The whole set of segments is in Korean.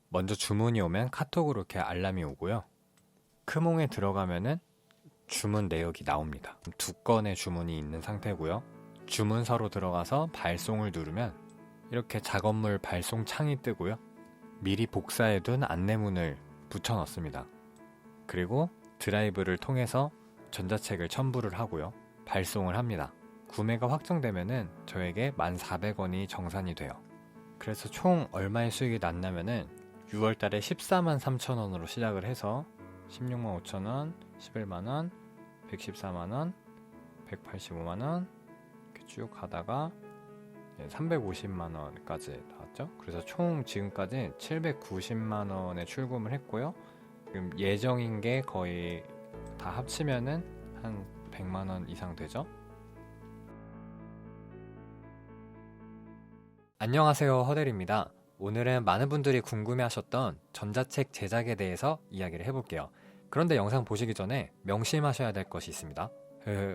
먼저 주문이 오면 카톡으로 이렇게 알람이 오고요. 크몽에 들어가면은 주문 내역이 나옵니다. 두 건의 주문이 있는 상태고요. 주문서로 들어가서 발송을 누르면 이렇게 작업물 발송 창이 뜨고요. 미리 복사해둔 안내문을 붙여 넣습니다. 그리고 드라이브를 통해서 전자책을 첨부를 하고요. 발송을 합니다. 구매가 확정되면은 저에게 1,400원이 정산이 돼요. 그래서 총 얼마의 수익이 났냐면은 6월달에 14만 3천원으로 시작을 해서 16만 5천원, 11만원, 114만원, 185만원 이렇게 쭉 가다가 350만원까지 나왔죠. 그래서 총 지금까지 790만원에 출금을 했고요. 지금 예정인 게 거의 다 합치면은 한 100만원 이상 되죠. 안녕하세요, 허델입니다. 오늘은 많은 분들이 궁금해하셨던 전자책 제작에 대해서 이야기를 해볼게요. 그런데 영상 보시기 전에 명심하셔야 될 것이 있습니다.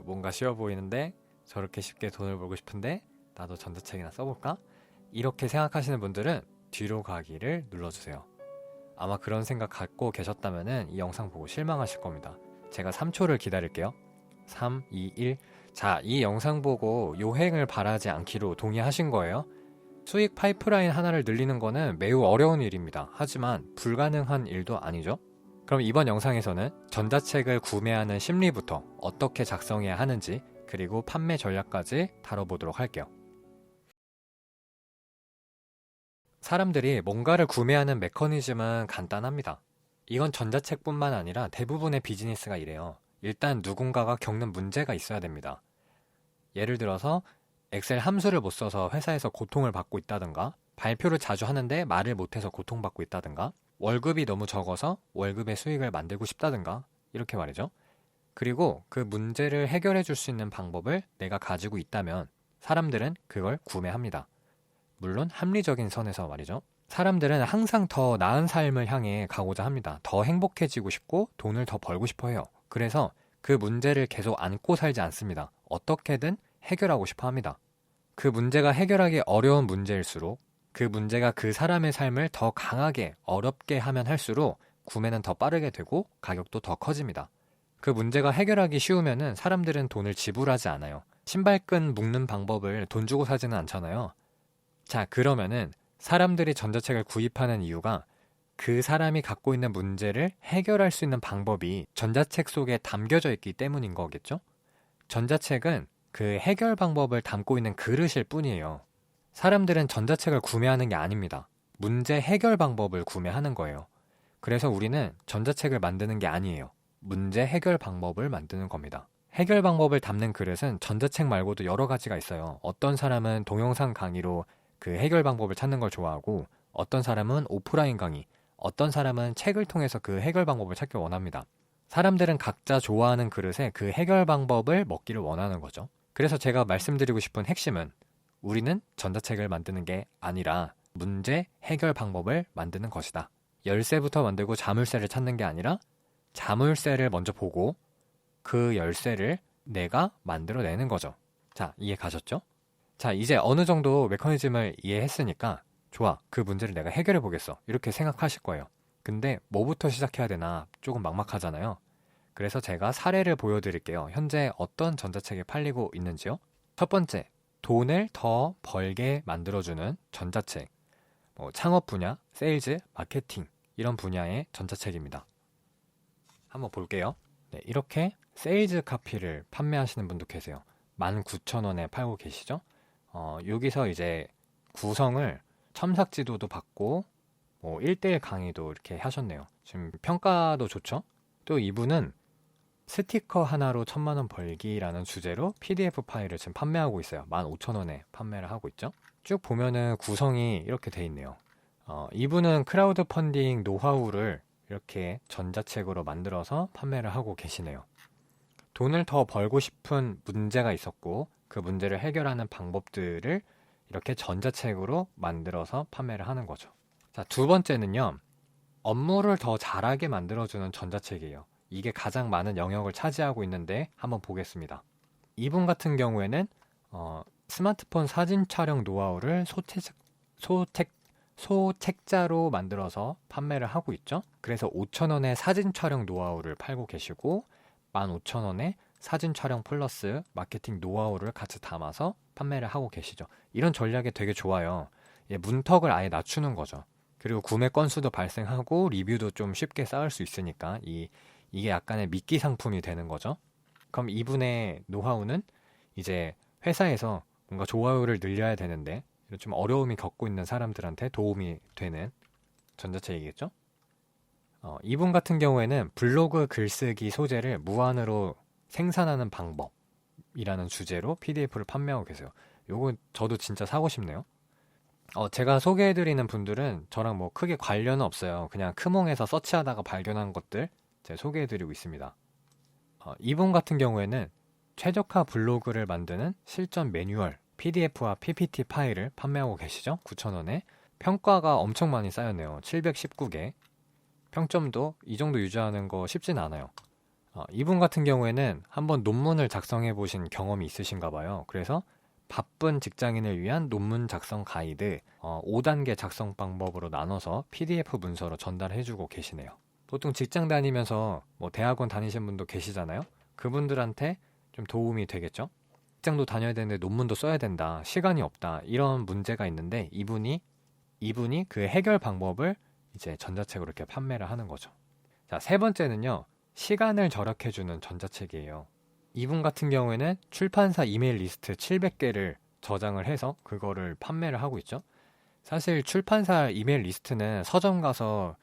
뭔가 쉬워 보이는데 저렇게 쉽게 돈을 벌고 싶은데 나도 전자책이나 써볼까? 이렇게 생각하시는 분들은 뒤로 가기를 눌러주세요. 아마 그런 생각 갖고 계셨다면 이 영상 보고 실망하실 겁니다. 제가 3초를 기다릴게요. 3, 2, 1. 자, 이 영상 보고 요행을 바라지 않기로 동의하신 거예요? 수익 파이프라인 하나를 늘리는 거는 매우 어려운 일입니다. 하지만 불가능한 일도 아니죠? 그럼 이번 영상에서는 전자책을 구매하는 심리부터 어떻게 작성해야 하는지 그리고 판매 전략까지 다뤄보도록 할게요. 사람들이 뭔가를 구매하는 메커니즘은 간단합니다. 이건 전자책뿐만 아니라 대부분의 비즈니스가 이래요. 일단 누군가가 겪는 문제가 있어야 됩니다. 예를 들어서 엑셀 함수를 못 써서 회사에서 고통을 받고 있다든가, 발표를 자주 하는데 말을 못해서 고통받고 있다든가, 월급이 너무 적어서 월급의 수익을 만들고 싶다든가, 이렇게 말이죠. 그리고 그 문제를 해결해 줄 수 있는 방법을 내가 가지고 있다면 사람들은 그걸 구매합니다. 물론 합리적인 선에서 말이죠. 사람들은 항상 더 나은 삶을 향해 가고자 합니다. 더 행복해지고 싶고 돈을 더 벌고 싶어 해요. 그래서 그 문제를 계속 안고 살지 않습니다. 어떻게든 해결하고 싶어 합니다. 그 문제가 해결하기 어려운 문제일수록 그 문제가 그 사람의 삶을 더 강하게 어렵게 하면 할수록 구매는 더 빠르게 되고 가격도 더 커집니다. 그 문제가 해결하기 쉬우면은 사람들은 돈을 지불하지 않아요. 신발끈 묶는 방법을 돈 주고 사지는 않잖아요. 자, 그러면은 사람들이 전자책을 구입하는 이유가 그 사람이 갖고 있는 문제를 해결할 수 있는 방법이 전자책 속에 담겨져 있기 때문인 거겠죠? 전자책은 그 해결 방법을 담고 있는 그릇일 뿐이에요. 사람들은 전자책을 구매하는 게 아닙니다. 문제 해결 방법을 구매하는 거예요. 그래서 우리는 전자책을 만드는 게 아니에요. 문제 해결 방법을 만드는 겁니다. 해결 방법을 담는 그릇은 전자책 말고도 여러 가지가 있어요. 어떤 사람은 동영상 강의로 그 해결 방법을 찾는 걸 좋아하고, 어떤 사람은 오프라인 강의, 어떤 사람은 책을 통해서 그 해결 방법을 찾기 원합니다. 사람들은 각자 좋아하는 그릇에 그 해결 방법을 먹기를 원하는 거죠. 그래서 제가 말씀드리고 싶은 핵심은 우리는 전자책을 만드는 게 아니라 문제 해결 방법을 만드는 것이다. 열쇠부터 만들고 자물쇠를 찾는 게 아니라 자물쇠를 먼저 보고 그 열쇠를 내가 만들어내는 거죠. 자, 이해 가셨죠? 자, 이제 어느 정도 메커니즘을 이해했으니까 좋아, 그 문제를 내가 해결해 보겠어. 이렇게 생각하실 거예요. 근데 뭐부터 시작해야 되나 조금 막막하잖아요. 그래서 제가 사례를 보여드릴게요. 현재 어떤 전자책이 팔리고 있는지요. 첫 번째, 돈을 더 벌게 만들어주는 전자책. 창업 분야, 세일즈, 마케팅 이런 분야의 전자책입니다. 한번 볼게요. 네, 이렇게 세일즈 카피를 판매하시는 분도 계세요. 19,000원에 팔고 계시죠? 여기서 이제 구성을 첨삭지도도 받고 1대1 강의도 이렇게 하셨네요. 지금 평가도 좋죠? 또 이분은 스티커 하나로 1,000만원 벌기라는 주제로 PDF 파일을 지금 판매하고 있어요. 15,000원에 판매를 하고 있죠. 쭉 보면은 구성이 이렇게 돼 있네요. 이분은 크라우드 펀딩 노하우를 이렇게 전자책으로 만들어서 판매를 하고 계시네요. 돈을 더 벌고 싶은 문제가 있었고 그 문제를 해결하는 방법들을 이렇게 전자책으로 만들어서 판매를 하는 거죠. 자, 두 번째는요. 업무를 더 잘하게 만들어주는 전자책이에요. 이게 가장 많은 영역을 차지하고 있는데 한번 보겠습니다. 이분 같은 경우에는 스마트폰 사진 촬영 노하우를 소 책자로 만들어서 판매를 하고 있죠. 그래서 5,000원에 사진 촬영 노하우를 팔고 계시고 15,000원에 사진 촬영 플러스 마케팅 노하우를 같이 담아서 판매를 하고 계시죠. 이런 전략이 되게 좋아요. 문턱을 아예 낮추는 거죠. 그리고 구매 건수도 발생하고 리뷰도 좀 쉽게 쌓을 수 있으니까 이게 약간의 미끼 상품이 되는 거죠. 그럼 이분의 노하우는 이제 회사에서 뭔가 좋아요를 늘려야 되는데 좀 어려움이 겪고 있는 사람들한테 도움이 되는 전자책이겠죠? 이분 같은 경우에는 블로그 글쓰기 소재를 무한으로 생산하는 방법이라는 주제로 PDF를 판매하고 계세요. 요거 저도 진짜 사고 싶네요. 제가 소개해드리는 분들은 저랑 뭐 크게 관련은 없어요. 그냥 크몽에서 서치하다가 발견한 것들 제가 소개해드리고 있습니다. 이분 같은 경우에는 최적화 블로그를 만드는 실전 매뉴얼, PDF와 PPT 파일을 판매하고 계시죠? 9,000원에. 평가가 엄청 많이 쌓였네요. 719개. 평점도 이 정도 유지하는 거 쉽진 않아요. 이분 같은 경우에는 한번 논문을 작성해 보신 경험이 있으신가 봐요. 그래서 바쁜 직장인을 위한 논문 작성 가이드 5단계 작성 방법으로 나눠서 PDF 문서로 전달해주고 계시네요. 보통 직장 다니면서 뭐 대학원 다니신 분도 계시잖아요. 그분들한테 좀 도움이 되겠죠. 직장도 다녀야 되는데 논문도 써야 된다, 시간이 없다, 이런 문제가 있는데 이분이 그 해결 방법을 이제 전자책으로 이렇게 판매를 하는 거죠. 자, 세 번째는요, 시간을 절약해주는 전자책이에요. 이분 같은 경우에는 출판사 이메일 리스트 700개를 저장을 해서 그거를 판매를 하고 있죠. 사실 출판사 이메일 리스트는 서점 가서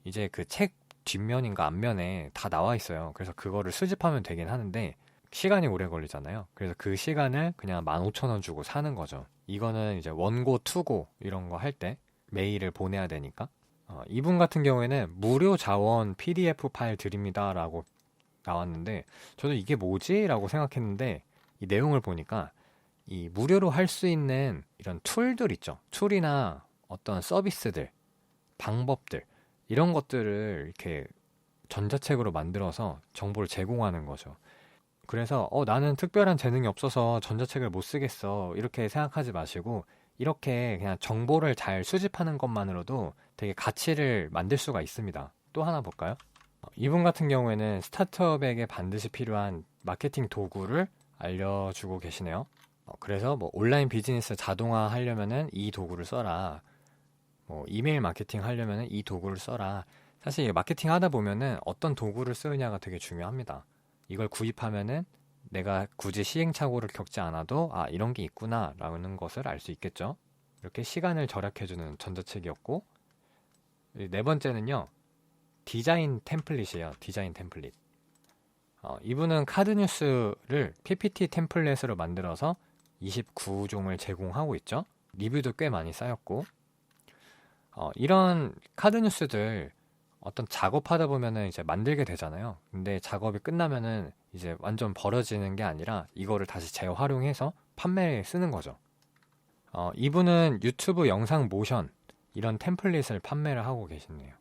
이제 그 책 뒷면인가 앞면에 다 나와 있어요. 그래서 그거를 수집하면 되긴 하는데 시간이 오래 걸리잖아요. 그래서 그 시간을 그냥 15,000원 주고 사는 거죠. 이거는 이제 원고, 투고 이런 거 할 때 메일을 보내야 되니까. 이분 같은 경우에는 무료 자원 PDF 파일 드립니다 라고 나왔는데 저도 이게 뭐지? 라고 생각했는데 이 내용을 보니까 이 무료로 할 수 있는 이런 툴들 있죠. 툴이나 어떤 서비스들, 방법들 이런 것들을 이렇게 전자책으로 만들어서 정보를 제공하는 거죠. 그래서 나는 특별한 재능이 없어서 전자책을 못 쓰겠어 이렇게 생각하지 마시고 이렇게 그냥 정보를 잘 수집하는 것만으로도 되게 가치를 만들 수가 있습니다. 또 하나 볼까요? 이분 같은 경우에는 스타트업에게 반드시 필요한 마케팅 도구를 알려주고 계시네요. 그래서 뭐 온라인 비즈니스 자동화 하려면은 이 도구를 써라. 뭐 이메일 마케팅 하려면은 이 도구를 써라. 사실 마케팅 하다 보면은 어떤 도구를 쓰느냐가 되게 중요합니다. 이걸 구입하면은 내가 굳이 시행착오를 겪지 않아도 이런 게 있구나 라는 것을 알 수 있겠죠. 이렇게 시간을 절약해주는 전자책이었고, 네 번째는요, 디자인 템플릿이에요. 디자인 템플릿. 이분은 카드뉴스를 PPT 템플릿으로 만들어서 29종을 제공하고 있죠. 리뷰도 꽤 많이 쌓였고, 이런 카드뉴스들 어떤 작업하다 보면은 이제 만들게 되잖아요. 근데 작업이 끝나면은 이제 완전 버려지는 게 아니라 이거를 다시 재활용해서 판매에 쓰는 거죠. 이분은 유튜브 영상 모션 이런 템플릿을 판매를 하고 계시네요.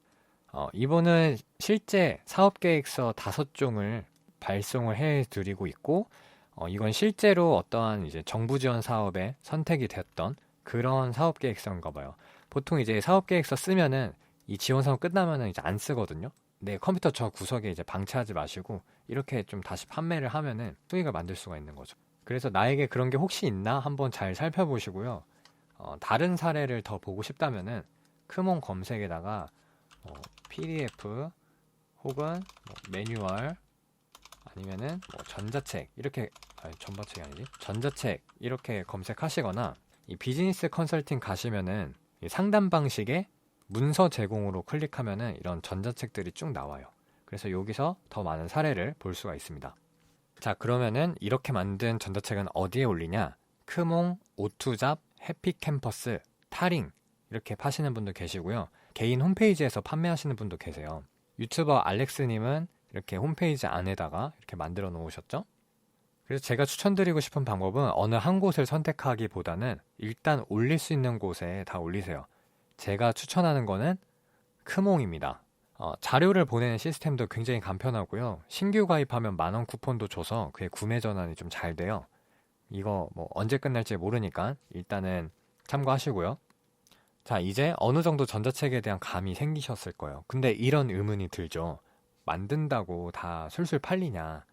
이분은 실제 사업계획서 5종을 발송을 해드리고 있고, 이건 실제로 어떠한 이제 정부 지원 사업에 선택이 됐던 그런 사업계획서인가 봐요. 보통 이제 사업계획서 쓰면은 이 지원 사업 끝나면은 이제 안 쓰거든요. 내 컴퓨터 저 구석에 이제 방치하지 마시고 이렇게 좀 다시 판매를 하면은 수익을 만들 수가 있는 거죠. 그래서 나에게 그런 게 혹시 있나 한번 잘 살펴보시고요. 다른 사례를 더 보고 싶다면은 크몬 검색에다가 PDF 혹은 뭐 매뉴얼 아니면은 뭐 전자책 이렇게 전자책이 아니지 전자책 이렇게 검색하시거나 이 비즈니스 컨설팅 가시면은 이 상담 방식에 문서 제공으로 클릭하면은 이런 전자책들이 쭉 나와요. 그래서 여기서 더 많은 사례를 볼 수가 있습니다. 자, 그러면은 이렇게 만든 전자책은 어디에 올리냐? 크몽, 오투잡, 해피캠퍼스, 타링 이렇게 파시는 분도 계시고요. 개인 홈페이지에서 판매하시는 분도 계세요. 유튜버 알렉스님은 이렇게 홈페이지 안에다가 이렇게 만들어 놓으셨죠? 그래서 제가 추천드리고 싶은 방법은 어느 한 곳을 선택하기보다는 일단 올릴 수 있는 곳에 다 올리세요. 제가 추천하는 거는 크몽입니다. 자료를 보내는 시스템도 굉장히 간편하고요. 신규 가입하면 10,000원 쿠폰도 줘서 그게 구매 전환이 좀 잘 돼요. 이거 뭐 언제 끝날지 모르니까 일단은 참고하시고요. 자, 이제 어느 정도 전자책에 대한 감이 생기셨을 거예요. 근데 이런 의문이 들죠. 만든다고 다 술술 팔리냐?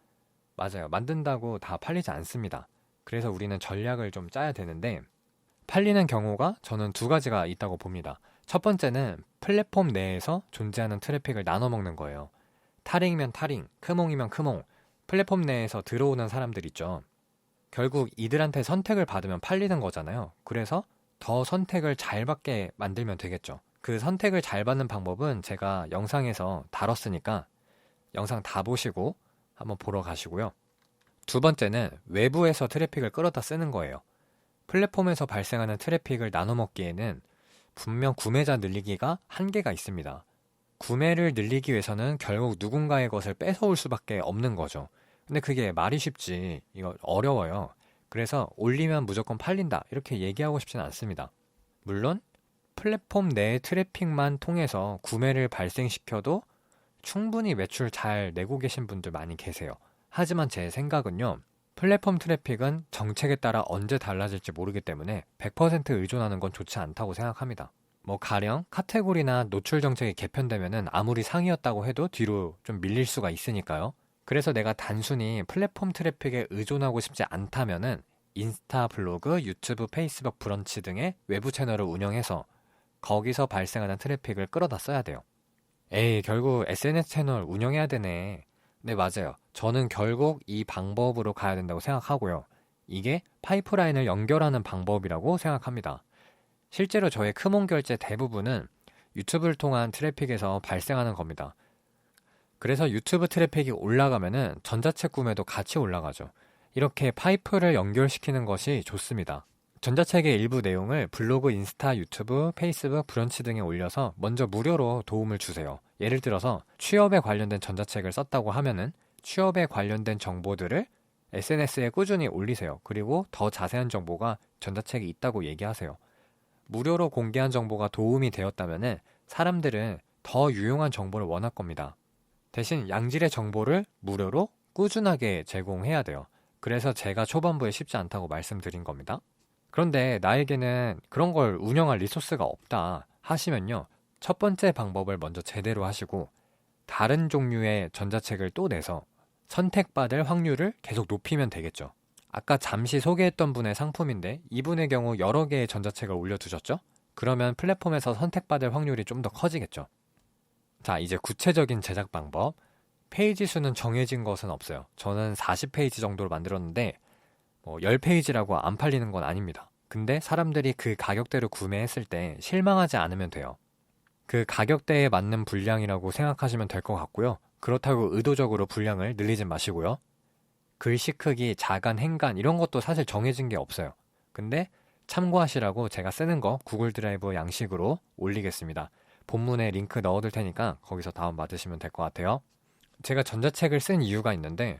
맞아요. 만든다고 다 팔리지 않습니다. 그래서 우리는 전략을 좀 짜야 되는데, 팔리는 경우가 저는 두 가지가 있다고 봅니다. 첫 번째는 플랫폼 내에서 존재하는 트래픽을 나눠 먹는 거예요. 타링이면 타링, 크몽이면 크몽, 플랫폼 내에서 들어오는 사람들 있죠. 결국 이들한테 선택을 받으면 팔리는 거잖아요. 그래서 더 선택을 잘 받게 만들면 되겠죠. 그 선택을 잘 받는 방법은 제가 영상에서 다뤘으니까 영상 다 보시고 한번 보러 가시고요. 두 번째는 외부에서 트래픽을 끌어다 쓰는 거예요. 플랫폼에서 발생하는 트래픽을 나눠 먹기에는 분명 구매자 늘리기가 한계가 있습니다. 구매를 늘리기 위해서는 결국 누군가의 것을 뺏어올 수밖에 없는 거죠. 근데 그게 말이 쉽지, 이거 어려워요. 그래서 올리면 무조건 팔린다 이렇게 얘기하고 싶지는 않습니다. 물론 플랫폼 내의 트래픽만 통해서 구매를 발생시켜도 충분히 매출 잘 내고 계신 분들 많이 계세요. 하지만 제 생각은요, 플랫폼 트래픽은 정책에 따라 언제 달라질지 모르기 때문에 100% 의존하는 건 좋지 않다고 생각합니다. 가령 카테고리나 노출 정책이 개편되면은 아무리 상이었다고 해도 뒤로 좀 밀릴 수가 있으니까요. 그래서 내가 단순히 플랫폼 트래픽에 의존하고 싶지 않다면은 인스타, 블로그, 유튜브, 페이스북, 브런치 등의 외부 채널을 운영해서 거기서 발생하는 트래픽을 끌어다 써야 돼요. 에이, 결국 SNS 채널 운영해야 되네. 네, 맞아요. 저는 결국 이 방법으로 가야 된다고 생각하고요. 이게 파이프라인을 연결하는 방법이라고 생각합니다. 실제로 저의 크몬 결제 대부분은 유튜브를 통한 트래픽에서 발생하는 겁니다. 그래서 유튜브 트래픽이 올라가면은 전자책 구매도 같이 올라가죠. 이렇게 파이프를 연결시키는 것이 좋습니다. 전자책의 일부 내용을 블로그, 인스타, 유튜브, 페이스북, 브런치 등에 올려서 먼저 무료로 도움을 주세요. 예를 들어서 취업에 관련된 전자책을 썼다고 하면은 취업에 관련된 정보들을 SNS에 꾸준히 올리세요. 그리고 더 자세한 정보가 전자책에 있다고 얘기하세요. 무료로 공개한 정보가 도움이 되었다면은 사람들은 더 유용한 정보를 원할 겁니다. 대신 양질의 정보를 무료로 꾸준하게 제공해야 돼요. 그래서 제가 초반부에 쉽지 않다고 말씀드린 겁니다. 그런데 나에게는 그런 걸 운영할 리소스가 없다 하시면요, 첫 번째 방법을 먼저 제대로 하시고 다른 종류의 전자책을 또 내서 선택받을 확률을 계속 높이면 되겠죠. 아까 잠시 소개했던 분의 상품인데 이분의 경우 여러 개의 전자책을 올려두셨죠? 그러면 플랫폼에서 선택받을 확률이 좀 더 커지겠죠. 자, 이제 구체적인 제작 방법. 페이지 수는 정해진 것은 없어요. 저는 40페이지 정도로 만들었는데 10페이지라고 안 팔리는 건 아닙니다. 근데 사람들이 그 가격대로 구매했을 때 실망하지 않으면 돼요. 그 가격대에 맞는 분량이라고 생각하시면 될 것 같고요. 그렇다고 의도적으로 분량을 늘리진 마시고요. 글씨 크기, 자간, 행간 이런 것도 사실 정해진 게 없어요. 근데 참고하시라고 제가 쓰는 거 구글 드라이브 양식으로 올리겠습니다. 본문에 링크 넣어둘 테니까 거기서 다운받으시면 될 것 같아요. 제가 전자책을 쓴 이유가 있는데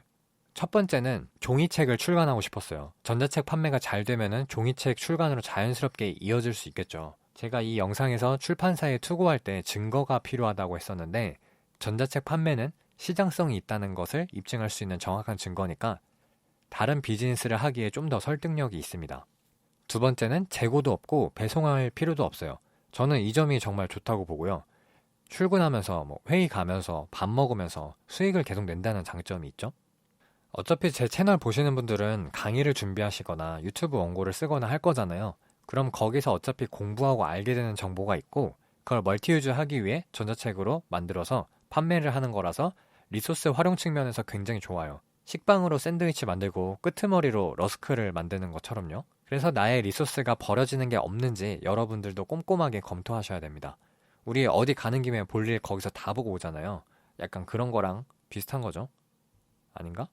첫 번째는 종이책을 출간하고 싶었어요. 전자책 판매가 잘 되면은 종이책 출간으로 자연스럽게 이어질 수 있겠죠. 제가 이 영상에서 출판사에 투고할 때 증거가 필요하다고 했었는데 전자책 판매는 시장성이 있다는 것을 입증할 수 있는 정확한 증거니까 다른 비즈니스를 하기에 좀 더 설득력이 있습니다. 두 번째는 재고도 없고 배송할 필요도 없어요. 저는 이 점이 정말 좋다고 보고요. 출근하면서 회의 가면서 밥 먹으면서 수익을 계속 낸다는 장점이 있죠. 어차피 제 채널 보시는 분들은 강의를 준비하시거나 유튜브 원고를 쓰거나 할 거잖아요. 그럼 거기서 어차피 공부하고 알게 되는 정보가 있고 그걸 멀티유즈 하기 위해 전자책으로 만들어서 판매를 하는 거라서 리소스 활용 측면에서 굉장히 좋아요. 식빵으로 샌드위치 만들고 끄트머리로 러스크를 만드는 것처럼요. 그래서 나의 리소스가 버려지는 게 없는지 여러분들도 꼼꼼하게 검토하셔야 됩니다. 우리 어디 가는 김에 볼일 거기서 다 보고 오잖아요. 약간 그런 거랑 비슷한 거죠. 아닌가?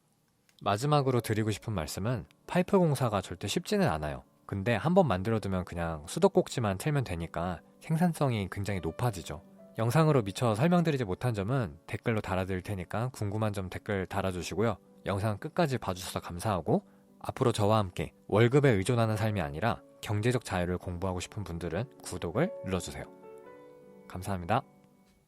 마지막으로 드리고 싶은 말씀은 파이프 공사가 절대 쉽지는 않아요. 근데 한번 만들어두면 그냥 수도꼭지만 틀면 되니까 생산성이 굉장히 높아지죠. 영상으로 미처 설명드리지 못한 점은 댓글로 달아드릴 테니까 궁금한 점 댓글 달아주시고요. 영상 끝까지 봐주셔서 감사하고 앞으로 저와 함께 월급에 의존하는 삶이 아니라 경제적 자유를 공부하고 싶은 분들은 구독을 눌러주세요. 감사합니다.